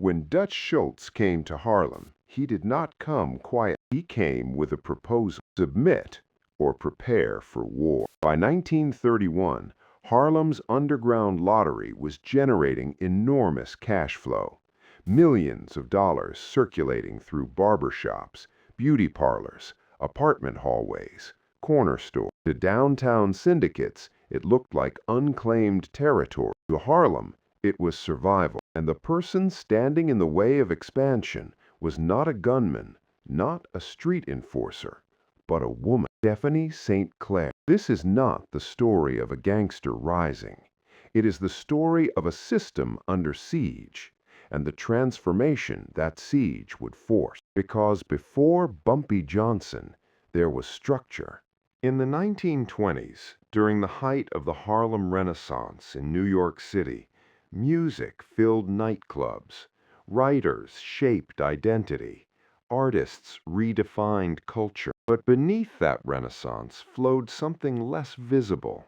When Dutch Schultz came to Harlem, he did not come quiet. He came with a proposal: submit or prepare for war. By 1931, Harlem's underground lottery was generating enormous cash flow. Millions of dollars circulating through barber shops, beauty parlors, apartment hallways, corner stores. To downtown syndicates, it looked like unclaimed territory. To Harlem, it was survival. And the person standing in the way of expansion was not a gunman, not a street enforcer, but a woman, Stephanie St. Clair. This is not the story of a gangster rising. It is the story of a system under siege, and the transformation that siege would force. Because before Bumpy Johnson, there was structure. In the 1920s, during the height of the Harlem Renaissance in New York City, music filled nightclubs, writers shaped identity, artists redefined culture. But beneath that renaissance flowed something less visible: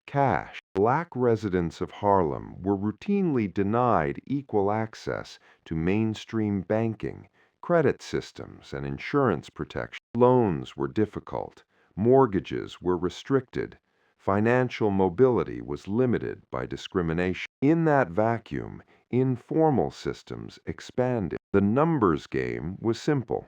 cash. Black residents of Harlem were routinely denied equal access to mainstream banking, credit systems, and insurance protection. Loans were difficult, mortgages were restricted, financial mobility was limited by discrimination. In that vacuum, informal systems expanded. The numbers game was simple.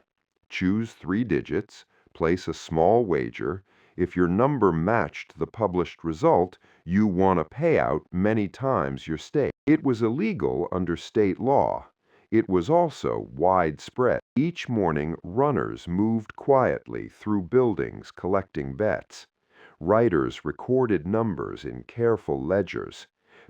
Choose 3 digits, place a small wager. If your number matched the published result, you won a payout many times your stake. It was illegal under state law. It was also widespread. Each morning, runners moved quietly through buildings collecting bets. Writers recorded numbers in careful ledgers.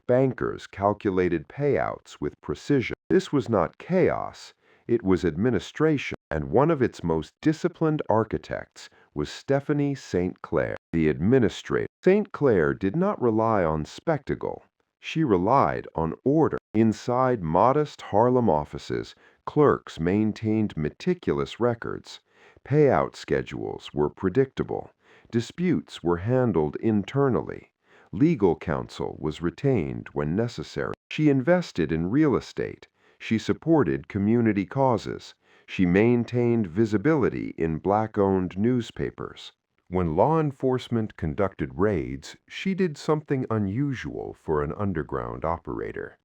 Bankers calculated payouts with precision. This was not chaos, it was administration, and one of its most disciplined architects was Stephanie St. Clair, the administrator. St. Clair did not rely on spectacle. She relied on order. Inside modest Harlem offices, clerks maintained meticulous records. Payout schedules were predictable. Disputes were handled internally. Legal counsel was retained when necessary. She invested in real estate. She supported community causes. She maintained visibility in black-owned newspapers. When law enforcement conducted raids, she did something unusual for an underground operator.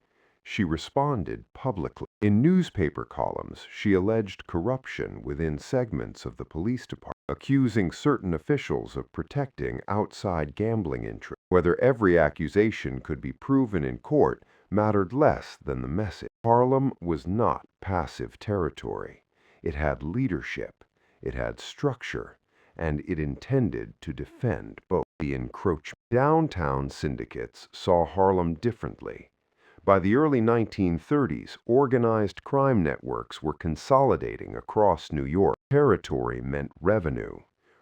She responded publicly. In newspaper columns, she alleged corruption within segments of the police department, accusing certain officials of protecting outside gambling interests. Whether every accusation could be proven in court mattered less than the message. Harlem was not passive territory. It had leadership, it had structure, and it intended to defend both. The encroachment. Downtown syndicates saw Harlem differently. By the early 1930s, organized crime networks were consolidating across New York. Territory meant revenue.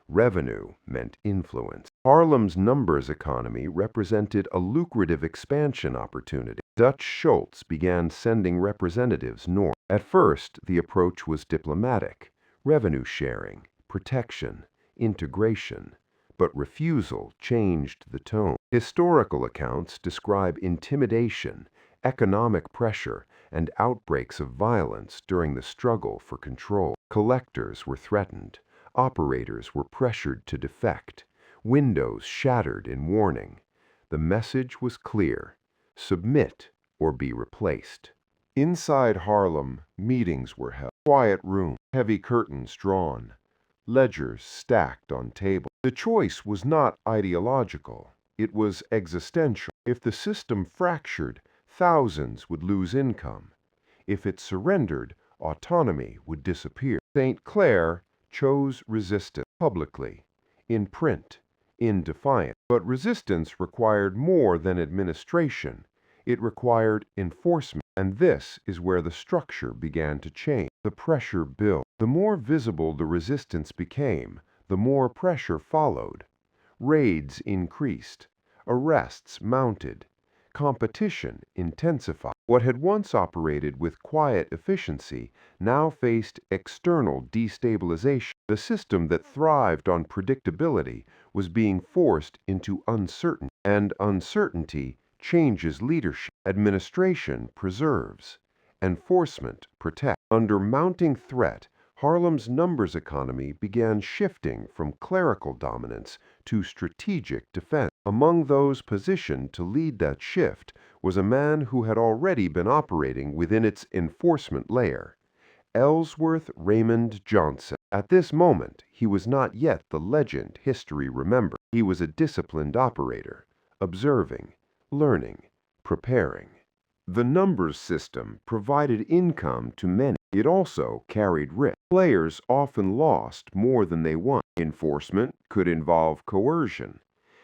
Revenue meant influence. Harlem's numbers economy represented a lucrative expansion opportunity. Dutch Schultz began sending representatives north. At first, the approach was diplomatic: revenue sharing, protection, integration. But refusal changed the tone. Historical accounts describe intimidation, economic pressure, and outbreaks of violence during the struggle for control. Collectors were threatened. Operators were pressured to defect. Windows shattered in warning. The message was clear: submit or be replaced. Inside Harlem, meetings were held. Quiet room, heavy curtains drawn, ledgers stacked on tables. The choice was not ideological. It was existential. If the system fractured, thousands would lose income. If it surrendered, autonomy would disappear. St. Clair chose resistance publicly, in print, in defiance. But resistance required more than administration. It required enforcement. And this is where the structure began to change. The pressure built. The more visible the resistance became, the more pressure followed. Raids increased. Arrests mounted. Competition intensified. What had once operated with quiet efficiency now faced external destabilization. The system that thrived on predictability was being forced into uncertainty, and uncertainty changes leadership. Administration preserves. enforcement, protect. Under mounting threat, Harlem's numbers economy began shifting from clerical dominance to strategic defense. Among those positioned to lead that shift was a man who had already been operating within its enforcement layer, Ellsworth Raymond Johnson. At this moment, he was not yet the legend history remembered. He was a disciplined operator, observing, learning, preparing. The numbers system provided income to many. It also carried risk. Players often lost more than they won. Enforcement could involve coercion,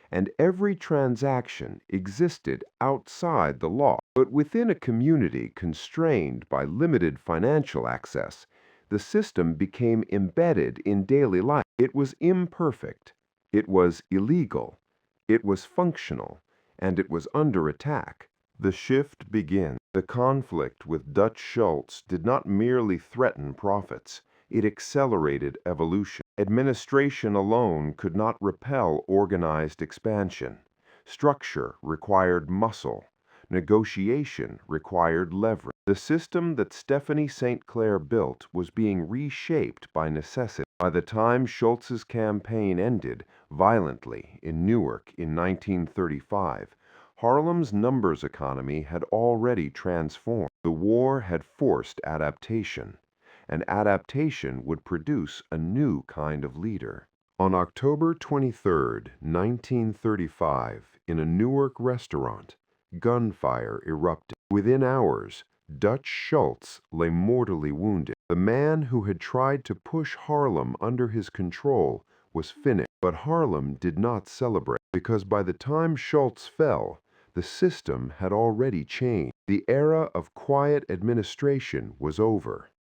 and every transaction existed outside the law. But within a community constrained by limited financial access, the system became embedded in daily life. It was imperfect, it was illegal, it was functional, and it was under attack. The shift begins. The conflict with Dutch Schultz did not merely threaten profits, it accelerated evolution. Administration alone could not repel organized expansion. Structure required muscle. Negotiation required leverage. The system that Stephanie St. Clair built was being reshaped by necessity. By the time Schultz's campaign ended violently in Newark in 1935, Harlem's numbers economy had already transformed. The war had forced adaptation, and adaptation would produce a new kind of leader. On October 23, 1935, in a Newark restaurant, gunfire erupted. Within hours, Dutch Schultz lay mortally wounded. The man who had tried to push Harlem under his control was finished. But Harlem did not celebrate, because by the time Schultz fell, the system had already changed. The era of quiet administration was over.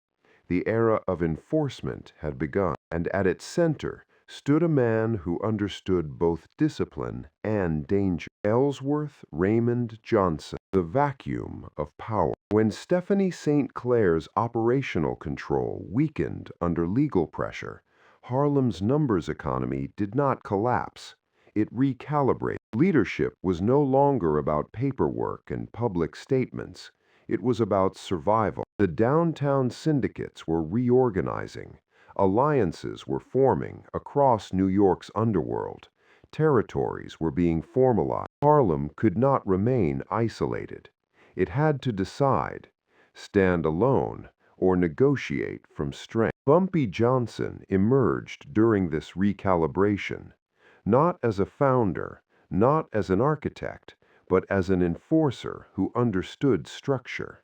The era of enforcement had begun, and at its center stood a man who understood both discipline and danger. Ellsworth Raymond Johnson, the vacuum of power. When Stephanie St. Clair's operational control weakened under legal pressure, Harlem's numbers economy did not collapse. It recalibrated. Leadership was no longer about paperwork and public statements. It was about survival. The downtown syndicates were reorganizing. Alliances were forming across New York's underworld. Territories were being formalized. Harlem could not remain isolated. It had to decide, stand alone, or negotiate from strength. Bumpy Johnson emerged during this recalibration, not as a founder, not as an architect, but as an enforcer who understood structure.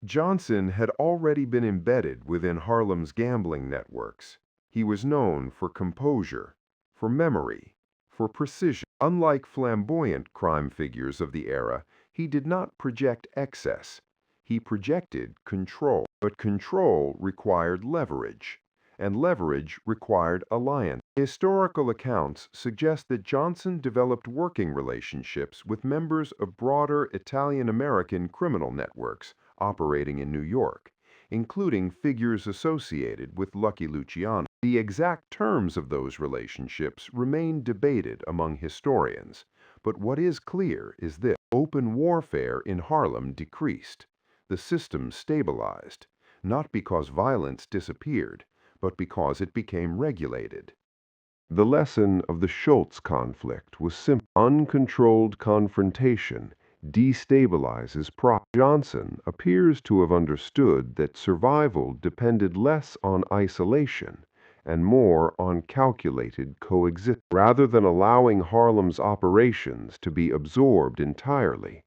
Johnson had already been embedded within Harlem's gambling networks. He was known for composure, for memory, for precision. Unlike flamboyant crime figures of the era, he did not project excess. He projected control. But control required leverage, and leverage required alliance. Historical accounts suggest that Johnson developed working relationships with members of broader Italian-American criminal networks operating in New York, including figures associated with Lucky Luciano. The exact terms of those relationships remain debated among historians, but what is clear is this: open warfare in Harlem decreased. The system stabilized, not because violence disappeared, but because it became regulated. The lesson of the Schultz conflict was simple. Uncontrolled confrontation destabilizes Johnson appears to have understood that survival depended less on isolation and more on calculated coexistence. Rather than allowing Harlem's operations to be absorbed entirely,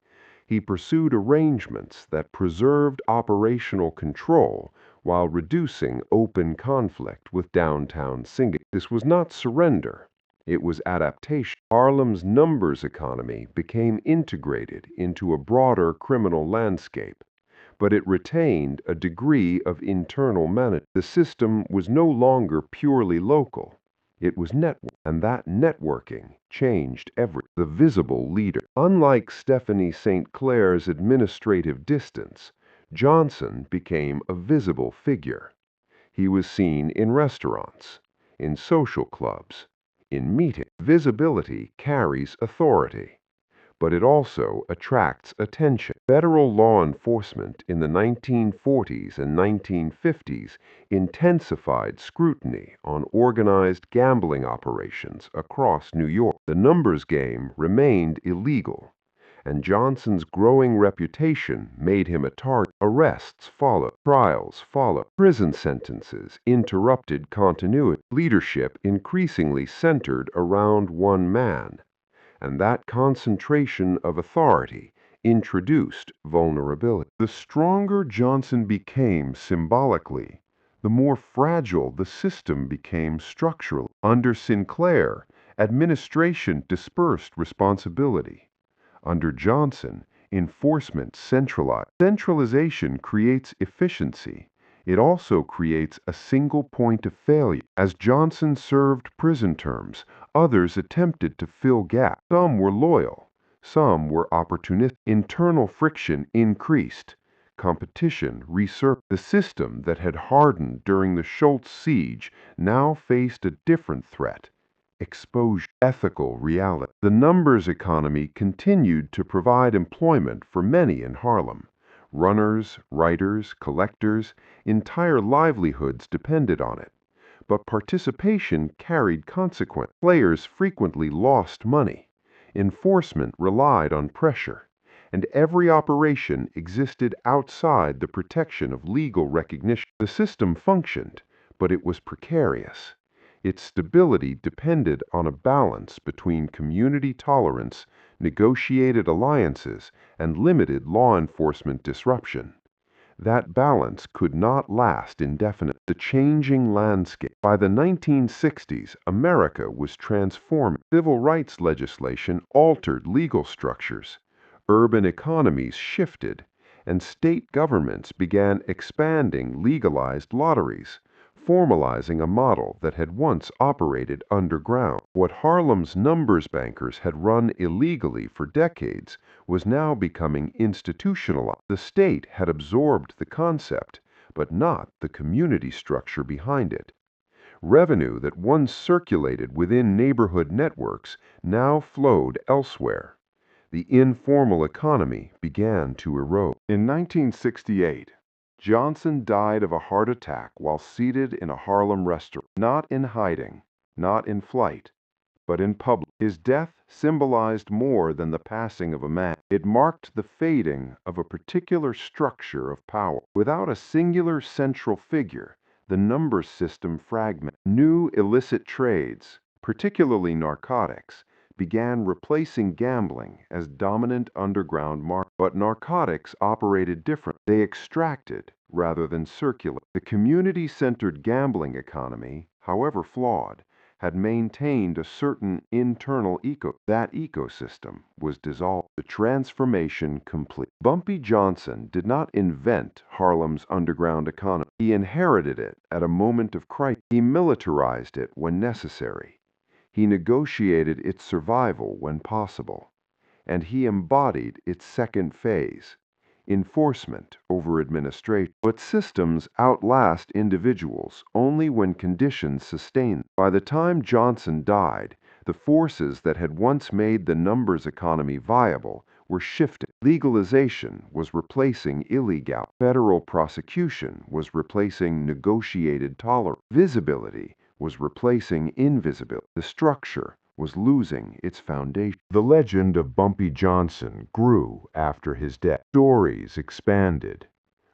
he pursued arrangements that preserved operational control while reducing open conflict with downtown syndicates. This was not surrender, it was adaptation. Harlem's numbers economy became integrated into a broader criminal landscape, but it retained a degree of internal management. The system was no longer purely local. It was networked, and that networking changed everything. The visible leader. Unlike Stephanie St. Clair's administrative distance, Johnson became a visible figure. He was seen in restaurants, in social clubs, in meetings. Visibility carries authority. but it also attracts attention. Federal law enforcement in the 1940s and 1950s intensified scrutiny on organized gambling operations across New York. The numbers game remained illegal, and Johnson's growing reputation made him a target. Arrests followed, trials followed, prison sentences interrupted continuity. Leadership increasingly centered around one man, and that concentration of authority introduced vulnerability. The stronger Johnson became symbolically, the more fragile the system became structurally. Under Sinclair, administration dispersed responsibility. Under Johnson, enforcement centralized. Centralization creates efficiency. It also creates a single point of failure. As Johnson served prison terms, others attempted to fill gaps. Some were loyal, some were opportunistic. Internal friction increased. Competition resurfaced. The system that had hardened during the Schultz siege now faced a different threat: exposure. Ethical reality. The numbers economy continued to provide employment for many in Harlem. Runners, writers, collectors, entire livelihoods depended on it. But participation carried consequences. Players frequently lost money. Enforcement relied on pressure, and every operation existed outside the protection of legal recognition. The system functioned, but it was precarious. Its stability depended on a balance between community tolerance, negotiated alliances, and limited law enforcement disruption. That balance could not last indefinitely. The changing landscape. By the 1960s, America was transforming. Civil rights legislation altered legal structures. Urban economies shifted, and state governments began expanding legalized lotteries, formalizing a model that had once operated underground. What Harlem's numbers bankers had run illegally for decades was now becoming institutionalized. The state had absorbed the concept, but not the community structure behind it. Revenue that once circulated within neighborhood networks now flowed elsewhere. The informal economy began to erode. In 1968, Johnson died of a heart attack while seated in a Harlem restaurant, not in hiding, not in flight, but in public. His death symbolized more than the passing of a man. It marked the fading of a particular structure of power. Without a singular central figure, the number system fragmented. New illicit trades, particularly narcotics, began replacing gambling as dominant underground market. But narcotics operated differently. They extracted rather than circulated. The community-centered gambling economy, however flawed, had maintained a certain internal That ecosystem was dissolved. The transformation complete. Bumpy Johnson did not invent Harlem's underground economy. He inherited it at a moment of crisis. He militarized it when necessary. He negotiated its survival when possible, and he embodied its second phase: enforcement over administration. But systems outlast individuals only when conditions sustain them. By the time Johnson died, the forces that had once made the numbers economy viable were shifting. Legalization was replacing illegality. Federal prosecution was replacing negotiated tolerance. Visibility was replacing invisibility. The structure was losing its foundation. The legend of Bumpy Johnson grew after his death. Stories expanded.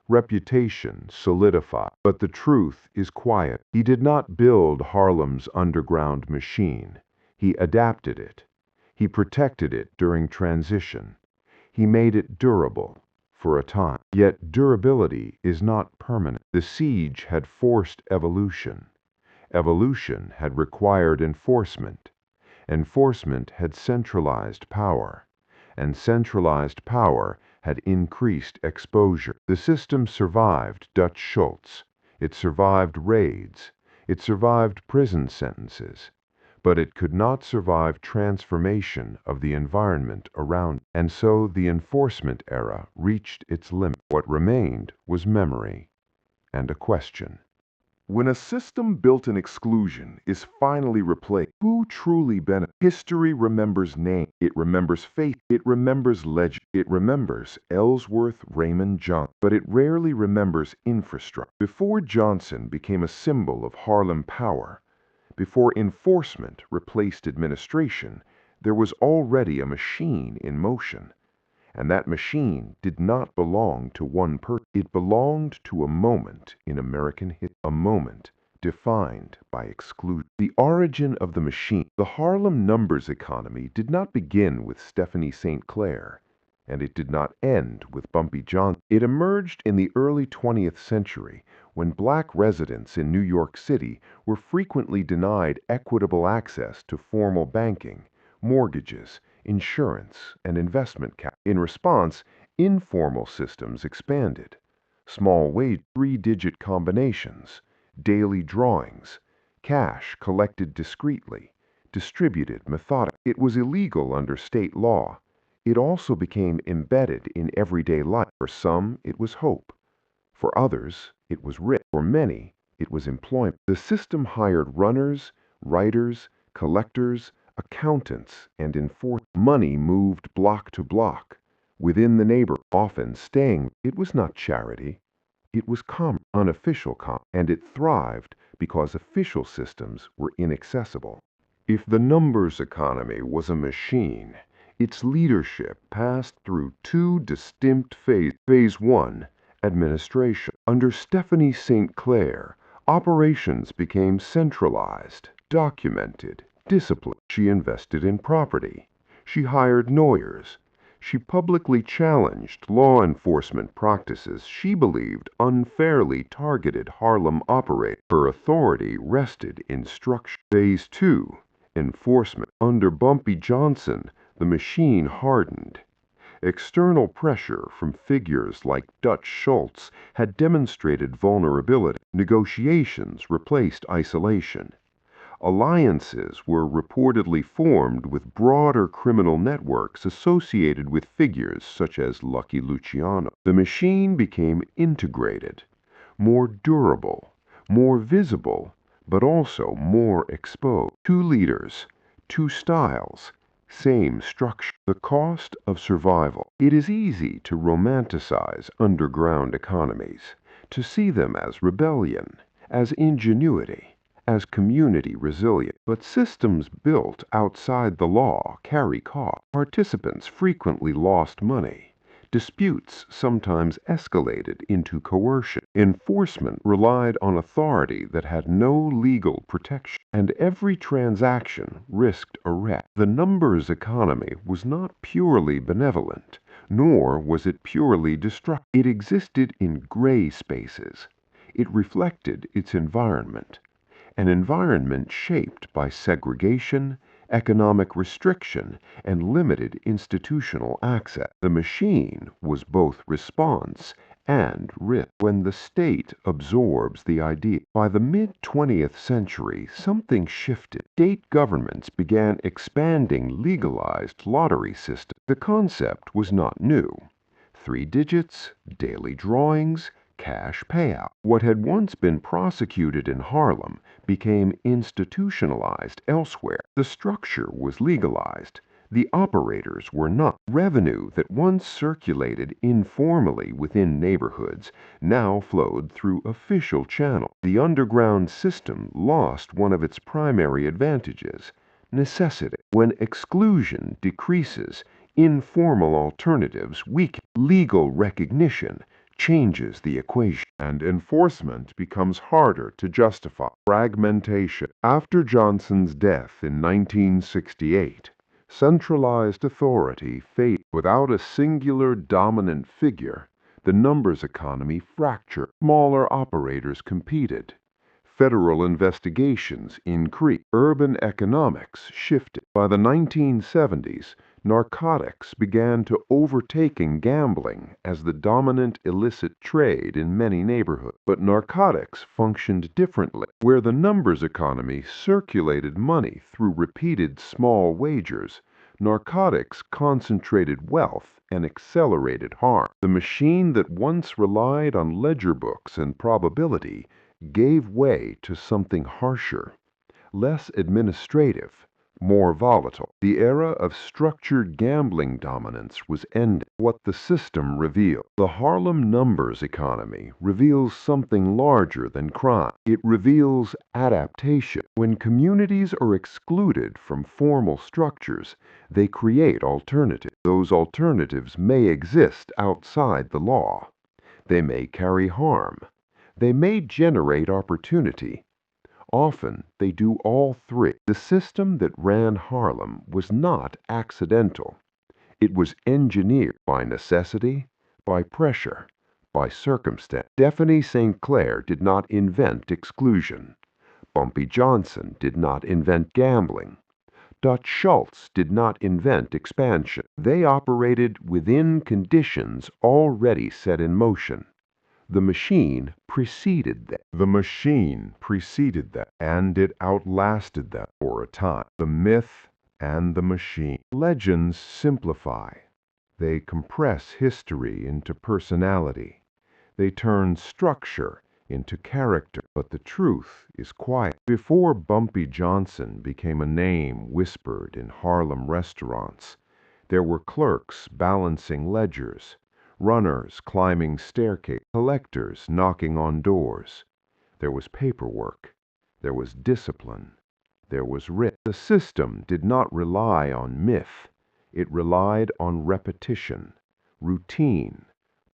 Reputation solidified. But the truth is quiet. He did not build Harlem's underground machine. He adapted it. He protected it during transition. He made it durable for a time. Yet durability is not permanent. The siege had forced evolution. Evolution had required enforcement. Enforcement had centralized power, and centralized power had increased exposure. The system survived Dutch Schultz. It survived raids. It survived prison sentences. But it could not survive transformation of the environment around. And so the enforcement era reached its limit. What remained was memory and a question. When a system built in exclusion is finally replaced, who truly benefits? History remembers name, it remembers faith, it remembers legend, it remembers Ellsworth Raymond Johnson, but it rarely remembers infrastructure. Before Johnson became a symbol of Harlem power, before enforcement replaced administration, there was already a machine in motion. And that machine did not belong to one person. It belonged to a moment in American history, a moment defined by exclusion. The origin of the machine. The Harlem numbers economy did not begin with Stephanie St. Clair, and it did not end with Bumpy Johnson. It emerged in the early 20th century when black residents in New York City were frequently denied equitable access to formal banking, mortgages, insurance, and investment capital. In response, informal systems expanded. Small wage, three-digit combinations, daily drawings, cash collected discreetly, distributed methodically. It was illegal under state law. It also became embedded in everyday life. For some, it was hope. For others, it was risk. For many, it was employment. The system hired runners, writers, collectors, accountants, and enforcers. Money moved block to block, within the neighborhood, often staying. It was not charity. It was unofficial commerce, and it thrived because official systems were inaccessible. If the numbers economy was a machine, its leadership passed through two distinct phases. Phase 1, administration. Under Stephanie St. Clair, operations became centralized, documented, disciplined. She invested in property. She hired lawyers. She publicly challenged law enforcement practices she believed unfairly targeted Harlem operators. Her authority rested in structure. Phase 2, enforcement. Under Bumpy Johnson, the machine hardened. External pressure from figures like Dutch Schultz had demonstrated vulnerability. Negotiations replaced isolation. Alliances were reportedly formed with broader criminal networks associated with figures such as Lucky Luciano. The machine became integrated, more durable, more visible, but also more exposed. Two leaders, two styles, same structure. The cost of survival. It is easy to romanticize underground economies, to see them as rebellion, as ingenuity, as community resilience. But systems built outside the law carry costs. Participants frequently lost money. Disputes sometimes escalated into coercion. Enforcement relied on authority that had no legal protection, and every transaction risked arrest. The numbers economy was not purely benevolent, nor was it purely destructive. It existed in gray spaces. It reflected its environment, an environment shaped by segregation, economic restriction, and limited institutional access. The machine was both response and risk. When the state absorbs the idea. By the mid-20th century, something shifted. State governments began expanding legalized lottery systems. The concept was not new. 3 digits, daily drawings, cash payout. What had once been prosecuted in Harlem became institutionalized elsewhere. The structure was legalized. The operators were not. Revenue that once circulated informally within neighborhoods now flowed through official channels. The underground system lost one of its primary advantages, necessity. When exclusion decreases, informal alternatives weaken. Legal recognition changes the equation, and enforcement becomes harder to justify. Fragmentation. After Johnson's death in 1968, centralized authority faded. Without a singular dominant figure, the numbers economy fractured. Smaller operators competed. Federal investigations increased. Urban economics shifted. By the 1970s, narcotics began to overtaking gambling as the dominant illicit trade in many neighborhoods. But narcotics functioned differently. Where the numbers economy circulated money through repeated small wagers, narcotics concentrated wealth and accelerated harm. The machine that once relied on ledger books and probability gave way to something harsher, less administrative, more volatile. The era of structured gambling dominance was ending. What the system revealed. The Harlem numbers economy reveals something larger than crime. It reveals adaptation. When communities are excluded from formal structures, they create alternatives. Those alternatives may exist outside the law. They may carry harm. They may generate opportunity. Often they do all three. The system that ran Harlem was not accidental. It was engineered by necessity, by pressure, by circumstance. Stephanie St. Clair did not invent exclusion. Bumpy Johnson did not invent gambling. Dutch Schultz did not invent expansion. They operated within conditions already set in motion. The machine preceded them. And it outlasted them for a time. The myth and the machine. Legends simplify. They compress history into personality. They turn structure into character. But the truth is quiet. Before Bumpy Johnson became a name whispered in Harlem restaurants, there were clerks balancing ledgers, runners climbing staircases, collectors knocking on doors. There was paperwork. There was discipline. There was writ. The system did not rely on myth. It relied on repetition, routine,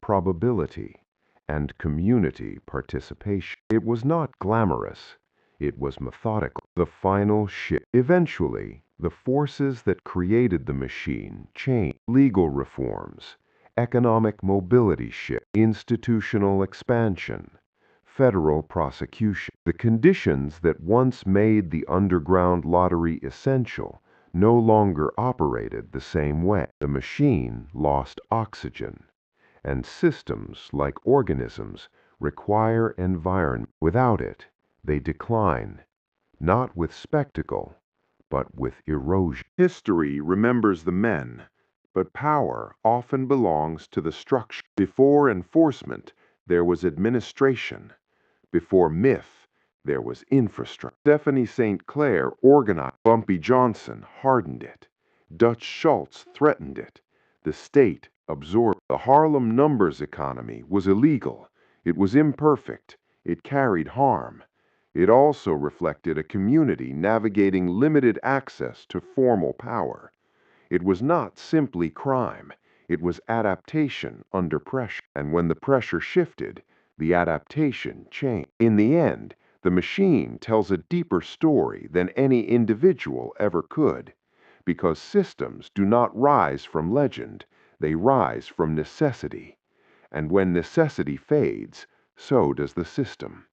probability, and community participation. It was not glamorous. It was methodical. The final shift. Eventually, the forces that created the machine changed. Legal reforms, economic mobility shift, institutional expansion, federal prosecution. The conditions that once made the underground lottery essential no longer operated the same way. The machine lost oxygen, and systems, like organisms, require environment. Without it, they decline, not with spectacle, but with erosion. History remembers the men, but power often belongs to the structure. Before enforcement, there was administration. Before myth, there was infrastructure. Stephanie St. Clair organized. Bumpy Johnson hardened it. Dutch Schultz threatened it. The state absorbed. The Harlem numbers economy was illegal. It was imperfect. It carried harm. It also reflected a community navigating limited access to formal power. It was not simply crime. It was adaptation under pressure. And when the pressure shifted, the adaptation changed. In the end, the machine tells a deeper story than any individual ever could, because systems do not rise from legend, they rise from necessity. And when necessity fades, so does the system.